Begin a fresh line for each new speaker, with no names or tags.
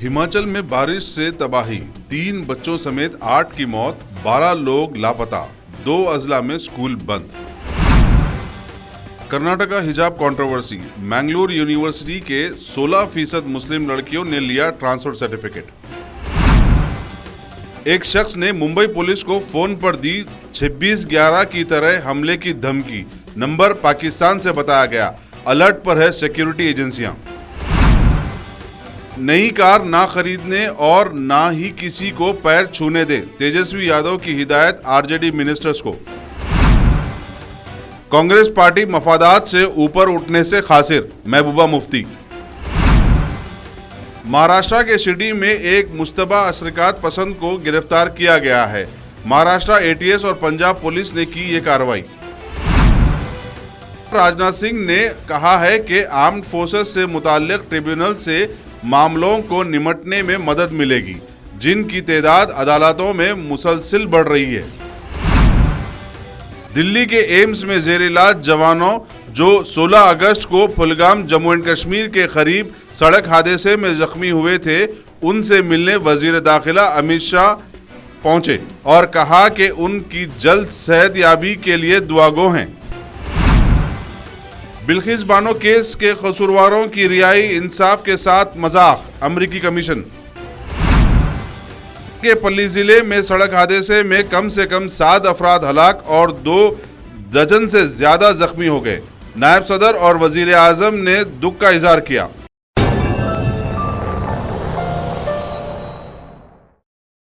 हिमाचल में बारिश से तबाही, 3 बच्चों समेत 8 की मौत, 12 लोग लापता, 2 अजला में स्कूल बंद। कर्नाटका हिजाब कंट्रोवर्सी, मैंगलोर यूनिवर्सिटी के 16% मुस्लिम लड़कियों ने लिया ट्रांसफर सर्टिफिकेट। एक शख्स ने मुंबई पुलिस को फोन पर दी 26/11 की तरह हमले की धमकी, नंबर पाकिस्तान से बताया गया, अलर्ट पर है सिक्योरिटी एजेंसियां। नई कार ना खरीदने और ना ही किसी को पैर छूने दें, तेजस्वी यादव की हिदायत आरजेडी मिनिस्टर्स को। कांग्रेस पार्टी मफादात से ऊपर उठने से खासिर, महबूबा मुफ्ती। महाराष्ट्र के शिरडी में एक मुश्तबा असरकात पसंद को गिरफ्तार किया गया है। महाराष्ट्र एटीएस और पंजाब पुलिस ने की ये कार्रवाई। राजनाथ सिंह ने कहा है कि आर्म्ड फोर्सेस से मुताल्लिक ट्रिब्यूनल से मामलों को निपटने में मदद मिलेगी, जिनकी तादाद अदालतों में मुसलसिल बढ़ रही है। दिल्ली के एम्स में जेर इलाज जवानों जो 16 अगस्त को फुलगाम जम्मू एंड कश्मीर के करीब सड़क हादसे में जख्मी हुए थे, उनसे मिलने वजीर दाखिला अमित शाह पहुंचे और कहा कि उनकी जल्द सेहतयाबी के लिए दुआगो हैं। बिल्किस बानो केस के कसूरवारों की रिहाई इंसाफ के साथ मजाक, अमरीकी कमीशन। के पल्ली जिले में सड़क हादसे में कम से कम 7 अफराद हलाक और 2 दर्जन से ज्यादा जख्मी हो गए। नायब सदर और वजीर आजम ने दुख का इजहार किया।